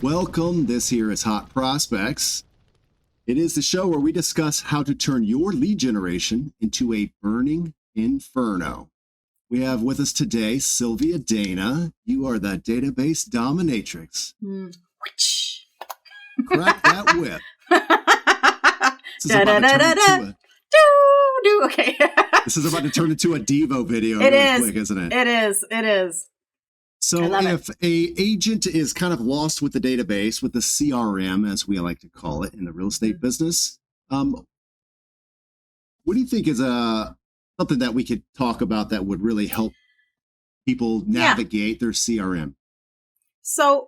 Welcome. This here is Hot Prospects. It is the show where we discuss how to turn your lead generation into a burning inferno. We have with us today Sylvia Dana. You are the database dominatrix. Crack that whip. This is about to turn into Okay. This is about to turn into a Devo video quick, isn't it? It is. So if a agent is kind of lost with the database, with the CRM, as we like to call it in the real estate business, what do you think is something that we could talk about that would really help people navigate their CRM? So,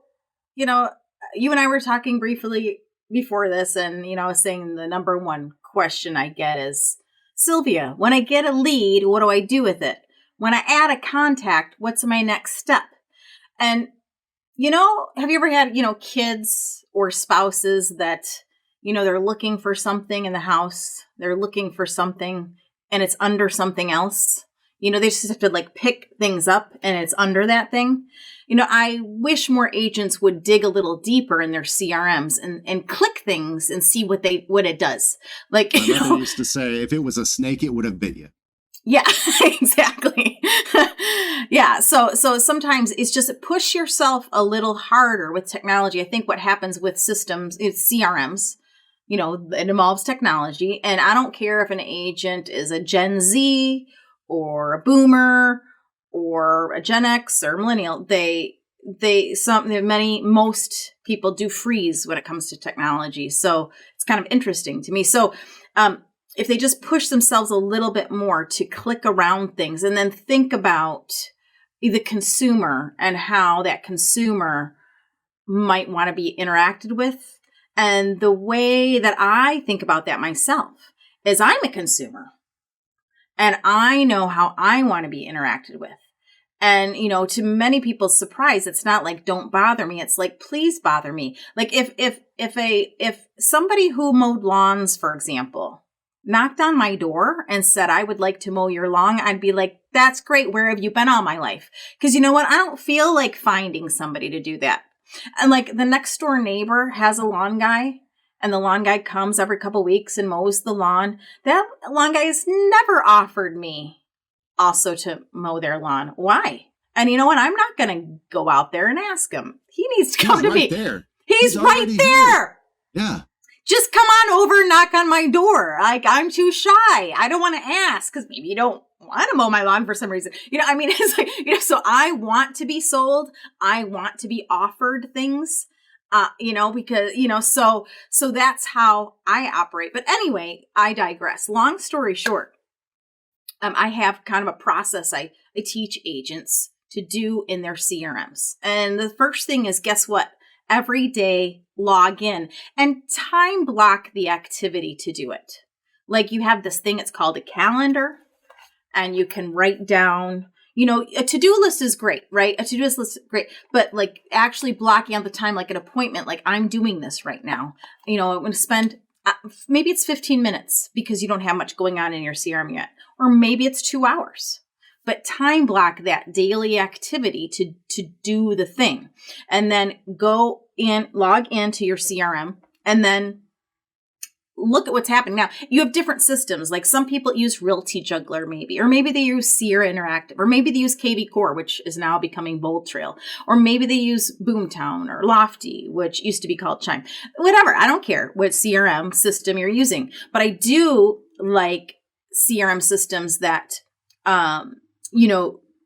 you and I were talking briefly before this, and, I was saying the number one question I get is, Sylvia, when I get a lead, what do I do with it? When I add a contact, what's my next step? And, have you ever had, kids or spouses that, they're looking for something in the house, they're looking for something and it's under something else? They just have to pick things up and it's under that thing. I wish more agents would dig a little deeper in their CRMs and click things and see what it does. My mother used to say, if it was a snake, it would have bit you. Yeah, exactly. Yeah. So sometimes it's just push yourself a little harder with technology. I think what happens with systems is CRMs, it involves technology. And I don't care if an agent is a Gen Z or a boomer or a Gen X or millennial, most people do freeze when it comes to technology. So it's kind of interesting to me. So, if they just push themselves a little bit more to click around things and then think about the consumer and how that consumer might want to be interacted with. And the way that I think about that myself is I'm a consumer and I know how I want to be interacted with. And, to many people's surprise, it's not like, don't bother me. It's like, please bother me. Like if somebody who mowed lawns, for example, knocked on my door and said, I would like to mow your lawn, I'd be like, that's great. Where have you been all my life? Because you know what? I don't feel like finding somebody to do that. And the next door neighbor has a lawn guy and the lawn guy comes every couple weeks and mows the lawn. That lawn guy has never offered me also to mow their lawn. Why? And you know what? I'm not going to go out there and ask him. He needs to come to me. There. He's right there. Yeah. Just come on over and knock on my door. I'm too shy. I don't want to ask because maybe you don't want to mow my lawn for some reason. It's so I want to be sold. I want to be offered things, because, so that's how I operate. But anyway, I digress. Long story short, I have kind of a process I teach agents to do in their CRMs. And the first thing is, guess what? Every day, log in and time block the activity to do it. You have this thing, it's called a calendar, and you can write down, a to-do list is great, right? A to-do list is great, but actually blocking out the time, an appointment, I'm doing this right now. I'm going to spend, maybe it's 15 minutes because you don't have much going on in your CRM yet, or maybe it's 2 hours. But time block that daily activity to do the thing. And then go in, log into your CRM, and then look at what's happening. Now, you have different systems. Some people use Realty Juggler maybe, or maybe they use Sierra Interactive, or maybe they use KV Core, which is now becoming Bold Trail, or maybe they use Boomtown or Lofty, which used to be called Chime. Whatever, I don't care what CRM system you're using. But I do like CRM systems that,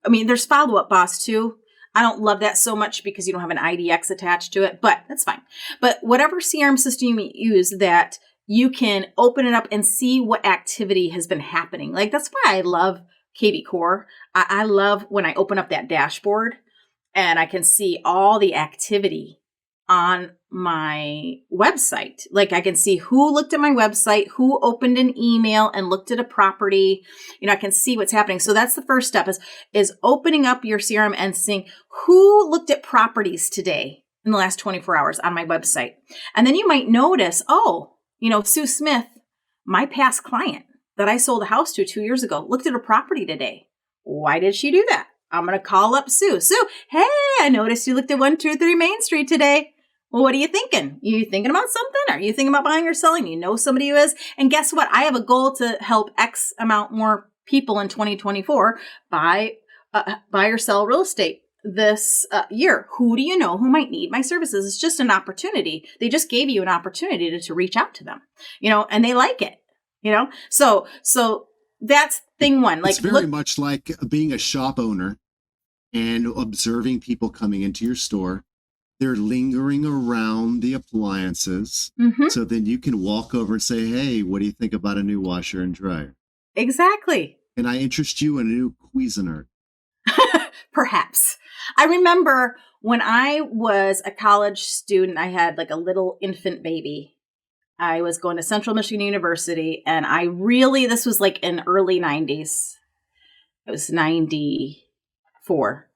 there's Follow Up Boss too. I don't love that so much because you don't have an IDX attached to it, but that's fine. But whatever CRM system you use, that you can open it up and see what activity has been happening. That's why I love KV Core. I love when I open up that dashboard and I can see all the activity on my website. I can see who looked at my website, who opened an email and looked at a property. I can see what's happening. So that's the first step is opening up your CRM and seeing who looked at properties today in the last 24 hours on my website. And then you might notice, Sue Smith, my past client that I sold a house to 2 years ago, looked at a property today. Why did she do that? I'm going to call up Sue. Sue, hey, I noticed you looked at 123 Main Street today. Well, what are you thinking? You thinking about something? Are you thinking about buying or selling? You know somebody who is? And guess what? I have a goal to help X amount more people in 2024 buy or sell real estate this year. Who do you know who might need my services? It's just an opportunity. They just gave you an opportunity to reach out to them, and they like it, So that's thing one. Like, it's very much like being a shop owner and observing people coming into your store. They're lingering around the appliances. Mm-hmm. So then you can walk over and say, hey, what do you think about a new washer and dryer? Exactly. Can I interest you in a new Cuisinart? Perhaps. I remember when I was a college student, I had like a little infant baby. I was going to Central Michigan University, and this was like in early 90s. It was 94.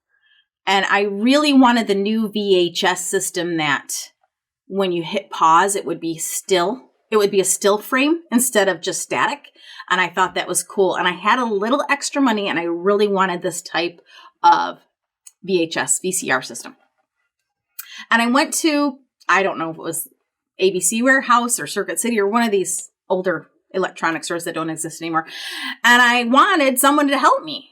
And I really wanted the new VHS system that when you hit pause, it would be still. It would be a still frame instead of just static. And I thought that was cool. And I had a little extra money, and I really wanted this type of VCR system. And I went to, I don't know if it was ABC Warehouse or Circuit City or one of these older electronic stores that don't exist anymore. And I wanted someone to help me.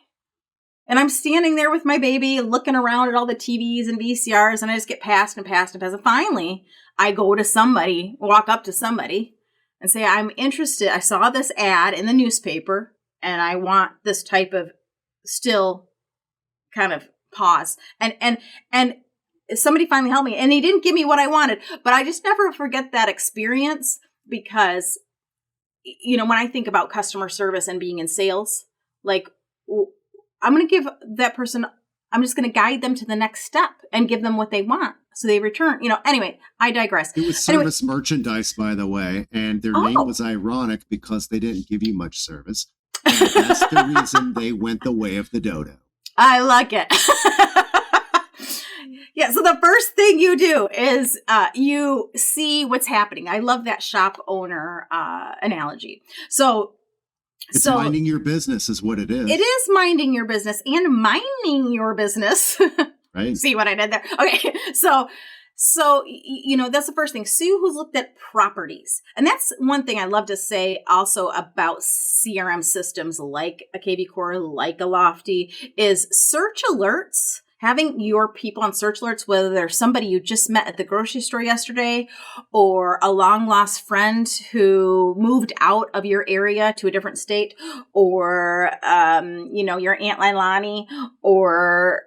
And I'm standing there with my baby looking around at all the TVs and VCRs, and I just get past and past and past. And finally, I go to somebody, walk up to somebody and say, I'm interested. I saw this ad in the newspaper, and I want this type of still kind of pause. And somebody finally helped me, and he didn't give me what I wanted, but I just never forget that experience because, when I think about customer service and being in sales, like I'm going to give that person, I'm just going to guide them to the next step and give them what they want. So they return, anyway, I digress. It was service merchandise, by the way. And their name was ironic because they didn't give you much service. And that's the reason they went the way of the dodo. I like it. Yeah. So the first thing you do is you see what's happening. I love that shop owner analogy. It's minding your business is what it is. It is minding your business and mining your business. Right. See what I did there? Okay. So, that's the first thing. See who's looked at properties. And that's one thing I love to say also about CRM systems like a KV Core, like a Lofty, is search alerts. Having your people on search alerts, whether they're somebody you just met at the grocery store yesterday or a long lost friend who moved out of your area to a different state, or, your Aunt Leilani, or,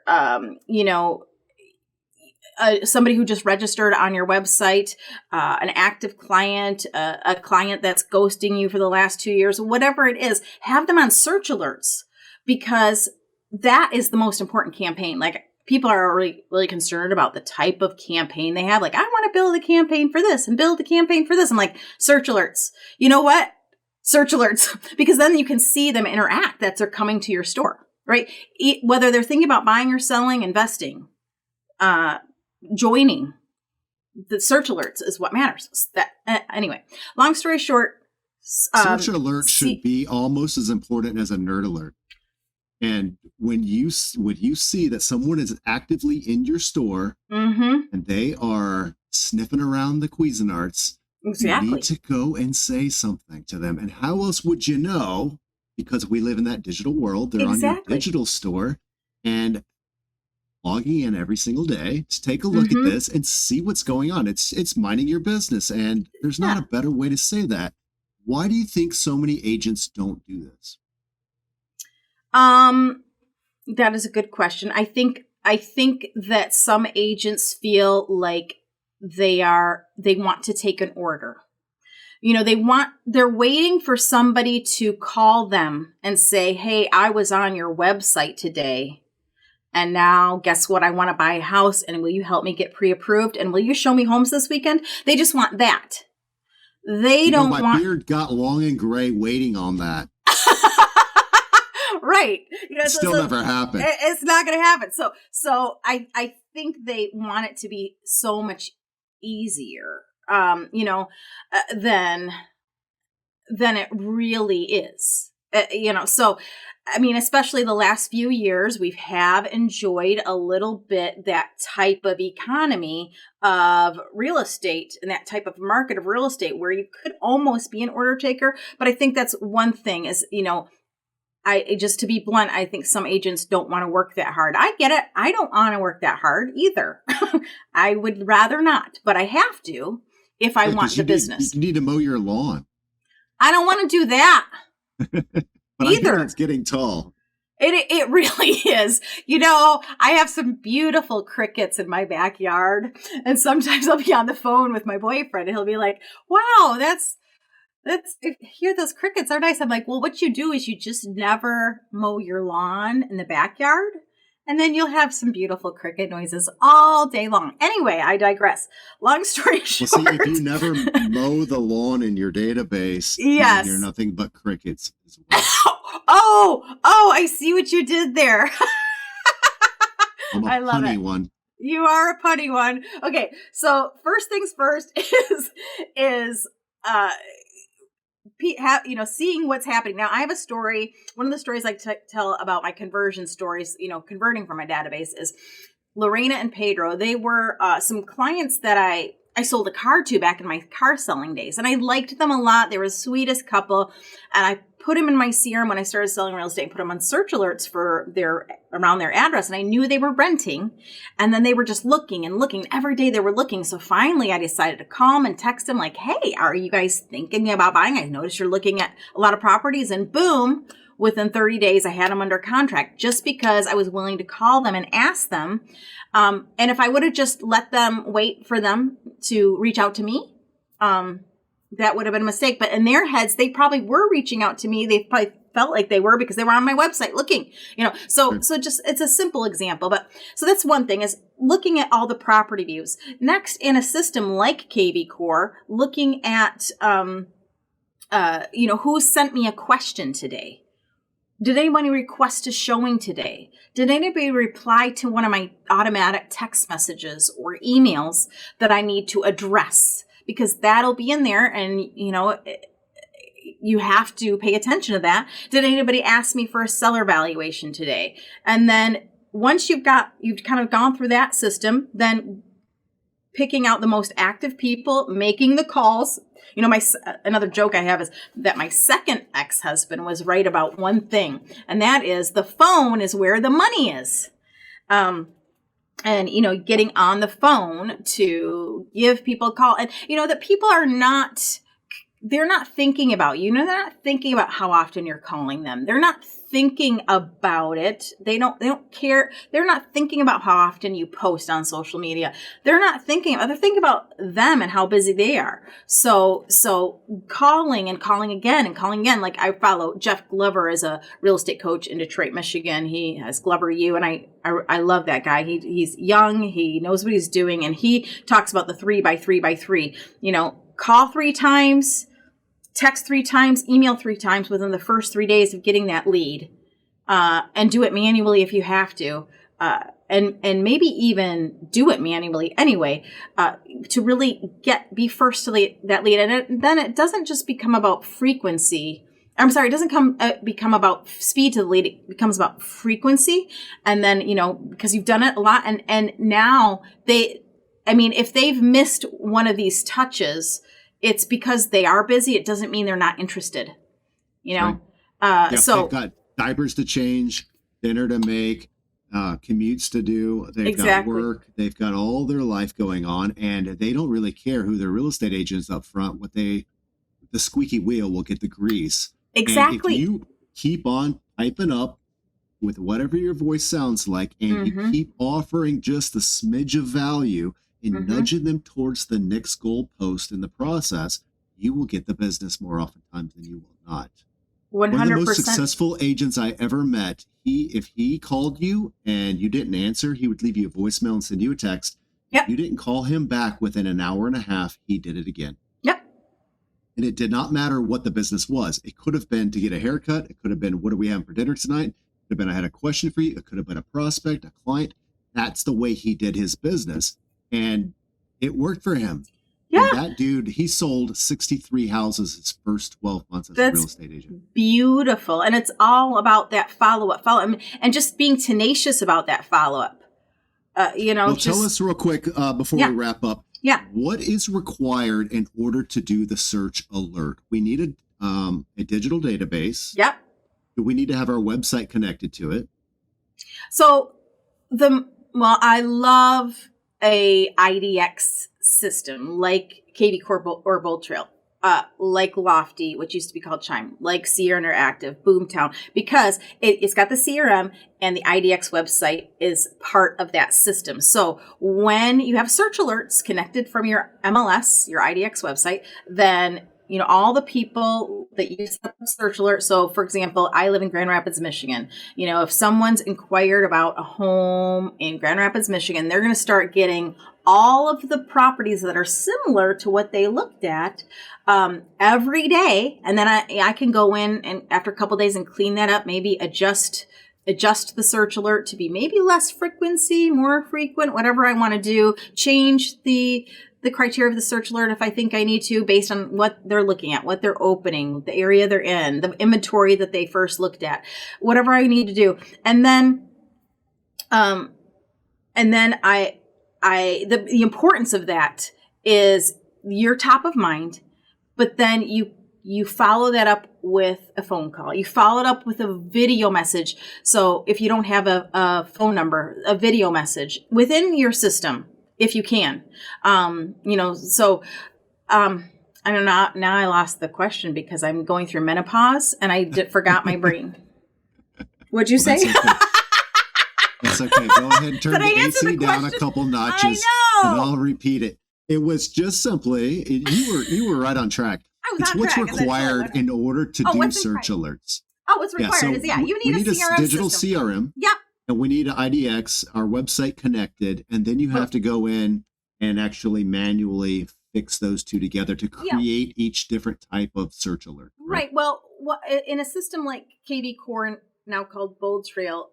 somebody who just registered on your website, an active client, a client that's ghosting you for the last 2 years, whatever it is, have them on search alerts because that is the most important campaign. Like, people are really, really concerned about the type of campaign they have. Like, I want to build a campaign for this and build a campaign for this. I'm like, search alerts. You know what? Search alerts, because then you can see them interact that they're coming to your store, right? Whether they're thinking about buying or selling, investing, joining, the search alerts is what matters. Anyway, long story short. Search alerts should be almost as important as a nerd alert. And when you see that someone is actively in your store and they are sniffing around the Cuisinarts, you need to go and say something to them. And how else would you know? Because we live in that digital world. They're on your digital store and logging in every single day to take a look at this and see what's going on. It's minding your business. And there's not a better way to say that. Why do you think so many agents don't do this? That is a good question. I think that some agents feel like they want to take an order. They're waiting for somebody to call them and say, hey, I was on your website today. And now guess what? I want to buy a house, and will you help me get pre-approved? And will you show me homes this weekend? They just want that. My beard got long and gray waiting on that. Right. Still never happened. It's not going to happen. So I think they want it to be so much easier, than it really is. So I mean, especially the last few years, we have enjoyed a little bit that type of economy of real estate and that type of market of real estate where you could almost be an order taker. But I think that's one thing is, just to be blunt, I think some agents don't want to work that hard. I get it. I don't want to work that hard either. I would rather not, but I have to if I want the business. You need to mow your lawn. I don't want to do that. But either. I hear it's getting tall. It really is. I have some beautiful crickets in my backyard. And sometimes I'll be on the phone with my boyfriend and he'll be like, wow, I hear those crickets are nice. I'm like, well, what you do is you just never mow your lawn in the backyard. And then you'll have some beautiful cricket noises all day long. Anyway, I digress. Long story short. Well, see, if you never mow the lawn in your database, yes, you're nothing but crickets as well. Oh, I see what you did there. I love punny one. You are a punny one. Okay, so first things first is seeing what's happening. Now, I have a story. One of the stories I tell about my conversion stories, converting from my database is Lorena and Pedro. They were some clients that I sold a car to back in my car selling days. And I liked them a lot. They were the sweetest couple. And I put them in my CRM when I started selling real estate and put them on search alerts for around their address. And I knew they were renting. And then they were just looking and looking. Every day they were looking. So finally I decided to call them and text them like, hey, are you guys thinking about buying? I noticed you're looking at a lot of properties. And boom, within 30 days, I had them under contract just because I was willing to call them and ask them. And if I would have just let them wait for them to reach out to me, that would have been a mistake. But in their heads, they probably were reaching out to me. They probably felt like they were because they were on my website looking, so just, it's a simple example. But so that's one thing is looking at all the property views. Next, in a system like KV Core, looking at, who sent me a question today? Did anybody request a showing today? Did anybody reply to one of my automatic text messages or emails that I need to address? Because that'll be in there and, you have to pay attention to that. Did anybody ask me for a seller valuation today? And then once you've kind of gone through that system, then picking out the most active people, making the calls. Another joke I have is that my second ex-husband was right about one thing, and that is the phone is where the money is. And, getting on the phone to give people a call and, that people are they're not thinking about you. They're not thinking about how often you're calling them. They're not thinking about it. They don't care. They're not thinking about how often you post on social media. They're thinking about them and how busy they are. So calling and calling again and calling again. Like I follow Jeff Glover as a real estate coach in Detroit, Michigan. He has Glover U, and I love that guy. He's young. He knows what he's doing, and he talks about the 3x3x3. Call 3 times. Text 3 times, email 3 times within the first 3 days of getting that lead, and do it manually if you have to, and maybe even do it manually anyway, to really be first to that lead. And then it doesn't just become about frequency. I'm sorry, it doesn't become about speed to the lead. It becomes about frequency. And then, because you've done it a lot, and now if they've missed one of these touches, it's because they are busy. It doesn't mean they're not interested, Right. So they've got diapers to change, dinner to make, commutes to do. They've got work. They've got all their life going on, and they don't really care who their real estate agents up front. The squeaky wheel will get the grease. Exactly. And if you keep on typing up with whatever your voice sounds like, and you keep offering just a smidge of value, and nudging them towards the next goal post in the process, you will get the business more oftentimes than you will not. 100%. One of the most successful agents I ever met, if he called you and you didn't answer, he would leave you a voicemail and send you a text. Yep. You didn't call him back within an hour and a half, he did it again. Yep. And it did not matter what the business was. It could have been to get a haircut. It could have been, what are we having for dinner tonight? It could have been, I had a question for you. It could have been a prospect, a client. That's the way he did his business. And it worked for him. Yeah. And that dude, he sold 63 houses his first 12 months as a real estate agent. Beautiful. And it's all about that follow-up, and just being tenacious about that follow-up. Well, tell us real quick before we wrap up. Yeah. What is required in order to do the search alert? We need a digital database. Yep. Do we need to have our website connected to it? So I love a IDX system like KV Corp or Bold Trail, like Lofty, which used to be called Chime, like Sierra Interactive, Boomtown, because it's got the CRM and the IDX website is part of that system. So when you have search alerts connected from your MLS, your IDX website, then all the people that use the search alert. So for example, I live in Grand Rapids, Michigan. If someone's inquired about a home in Grand Rapids, Michigan, they're going to start getting all of the properties that are similar to what they looked at every day. And then I can go in and after a couple of days and clean that up, maybe adjust the search alert to be maybe less frequency, more frequent, whatever I want to do, change the criteria of the search alert if I think I need to, based on what they're looking at, what they're opening, the area they're in, the inventory that they first looked at, whatever I need to do. And then the importance of that is you're top of mind, but then you follow that up with a phone call. You follow it up with a video message. So if you don't have a phone number, a video message within your system, if you can, I don't know. Now I lost the question because I'm going through menopause and I forgot my brain. What'd you say? That's okay. Go ahead and turn the AC down a couple notches, and I'll repeat it. It was just simply you were right on track. It's what's required in order to do search alerts. Oh, what's required is you need a CRM digital system. CRM. Yep. And we need an IDX, our website connected, and then you have to go in and actually manually fix those two together to create each different type of search alert. Right. Well, in a system like KV Core, now called Bold Trail,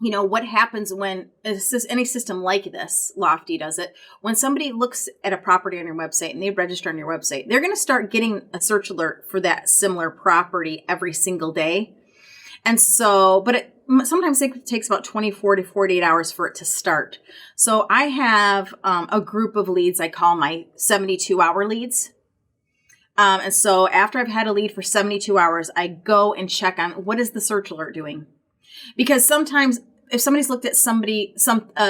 what happens when any system like this, Lofty does it, when somebody looks at a property on your website and they register on your website, they're going to start getting a search alert for that similar property every single day. And so, sometimes it takes about 24 to 48 hours for it to start. So I have a group of leads I call my 72-hour leads. And so after I've had a lead for 72 hours, I go and check on what is the search alert doing. Because sometimes if somebody's looked at some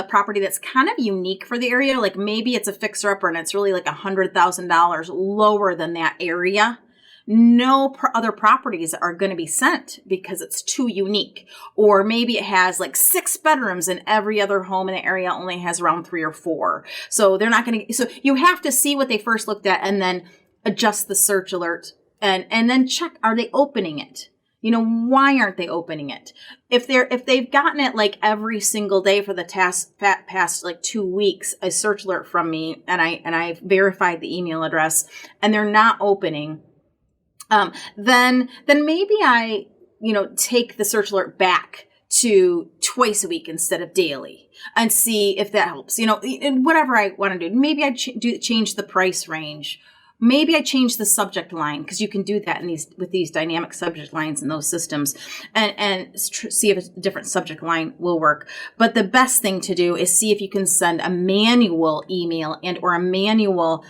property that's kind of unique for the area, like maybe it's a fixer-upper and it's really like $100,000 lower than that area, no other properties are going to be sent because it's too unique. Or maybe it has like 6 bedrooms and every other home in the area only has around 3 or 4. So they're not going to, so you have to see what they first looked at and then adjust the search alert and then check, are they opening it? Why aren't they opening it? If they've gotten it like every single day for the past like 2 weeks, a search alert from me and I've verified the email address and they're not opening, then maybe I, take the search alert back to twice a week instead of daily and see if that helps, whatever I want to do. Maybe I change the price range. Maybe I change the subject line because you can do that with these dynamic subject lines in those systems and see if a different subject line will work. But the best thing to do is see if you can send a manual email or a manual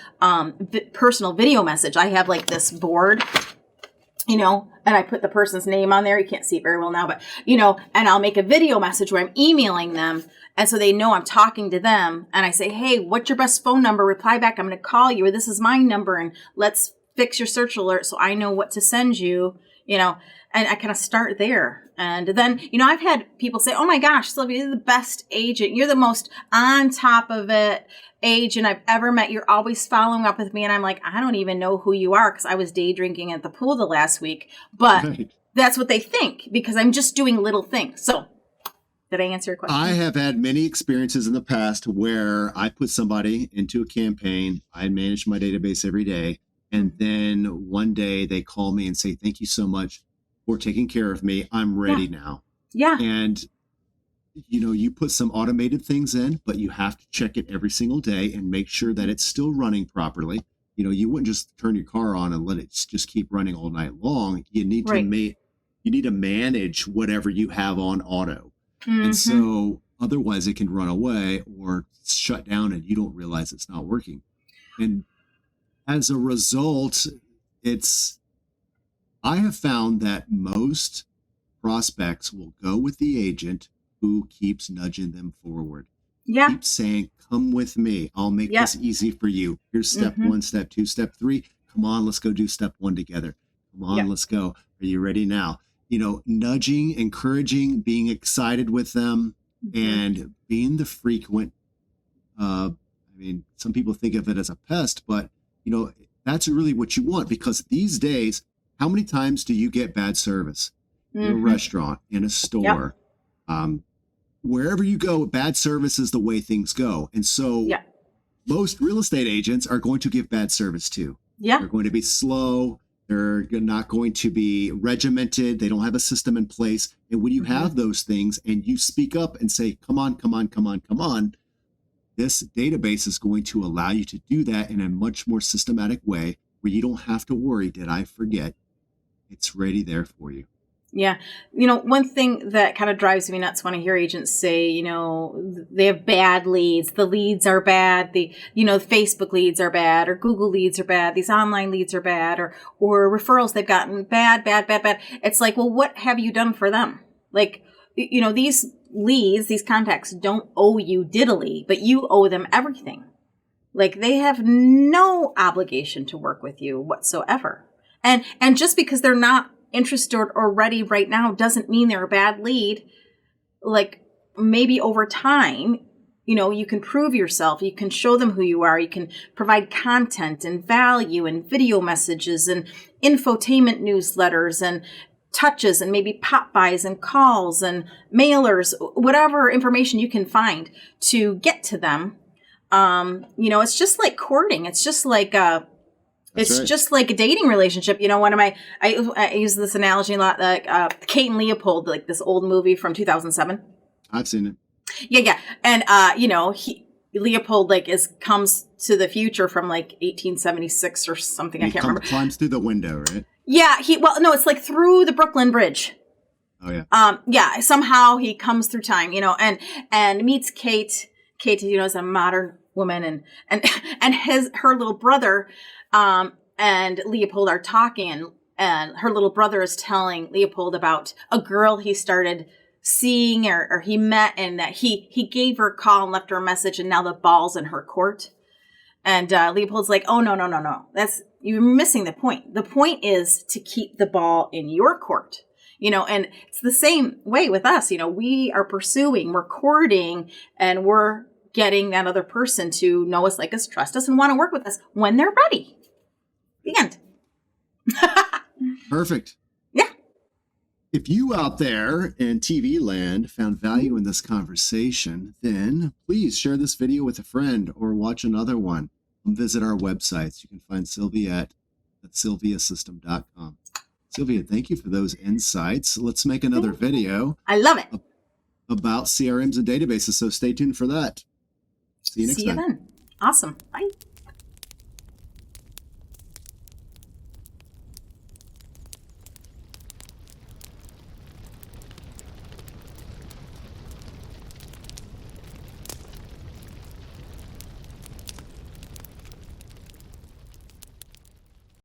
personal video message. I have like this board, and I put the person's name on there. You can't see it very well now, but, and I'll make a video message where I'm emailing them. And so they know I'm talking to them. And I say, hey, what's your best phone number? Reply back. I'm going to call you, or this is my number. And let's fix your search alert so I know what to send you, and I kind of start there. And then, I've had people say, oh my gosh, Sylvia, you're the best agent. You're the most on top of it agent I've ever met. You're always following up with me. And I'm like, I don't even know who you are because I was day drinking at the pool the last week. But that's what they think because I'm just doing little things. So did I answer your question? I have had many experiences in the past where I put somebody into a campaign. I manage my database every day. And then one day they call me and say, thank you so much for taking care of me. I'm ready now. Yeah. And you put some automated things in, but you have to check it every single day and make sure that it's still running properly. You wouldn't just turn your car on and let it just keep running all night long. You need to Right. you need to manage whatever you have on auto. And Mm-hmm. so otherwise it can run away or shut down and you don't realize it's not working. And as a result, I have found that most prospects will go with the agent who keeps nudging them forward. Yeah. Keep saying, come with me. I'll make Yeah. this easy for you. Here's step Mm-hmm. 1, step 2, step 3. Come on, let's go do step 1 together. Come on, Yeah. let's go. Are you ready now? Nudging, encouraging, being excited with them, Mm-hmm. and being the frequent. Some people think of it as a pest, but that's really what you want, because these days, how many times do you get bad service in a Mm-hmm. restaurant, in a store? Wherever you go, bad service is the way things go. And so Yeah. most real estate agents are going to give bad service too. Yeah. They're going to be slow. They're not going to be regimented. They don't have a system in place. And when you have those things and you speak up and say, come on, come on, come on, come on, this database is going to allow you to do that in a much more systematic way where you don't have to worry, did I forget? It's ready there for you. Yeah. One thing that kind of drives me nuts when I hear agents say, they have bad leads. The leads are bad. Facebook leads are bad, or Google leads are bad. These online leads are bad, or referrals they've gotten bad, bad, bad, bad. It's like, well, what have you done for them? Like, these leads, these contacts don't owe you diddly, but you owe them everything. Like, they have no obligation to work with you whatsoever. And just because they're not interested or ready right now doesn't mean they're a bad lead. Like, maybe over time, you can prove yourself. You can show them who you are. You can provide content and value and video messages and infotainment newsletters and touches and maybe pop-bys and calls and mailers, whatever information you can find to get to them. It's just like courting. It's just like just like a dating relationship. One of I use this analogy a lot, like Kate and Leopold, like this old movie from 2007. I've seen it. Yeah. And, Leopold comes to the future from 1876 or something. I can't remember. Climbs through the window, right? Yeah. No, it's like through the Brooklyn Bridge. Oh yeah. Yeah. Somehow he comes through time, and meets Kate. Kate, is a modern woman, and her little brother, and Leopold are talking, and her little brother is telling Leopold about a girl he started seeing or he met, and that he gave her a call and left her a message, and now the ball's in her court. And Leopold's like, oh, no. You're missing the point. The point is to keep the ball in your court. And it's the same way with us. We are pursuing, we're courting, and we're getting that other person to know us, like us, trust us, and want to work with us when they're ready. The end. Perfect. Yeah. If you out there in TV land found value in this conversation, then please share this video with a friend or watch another one. Visit our websites. You can find Sylvia at sylviasystem.com. Sylvia, thank you for those insights. Let's make another video. I love it. About CRMs and databases, so stay tuned for that. See you next time. See you then. Awesome. Bye.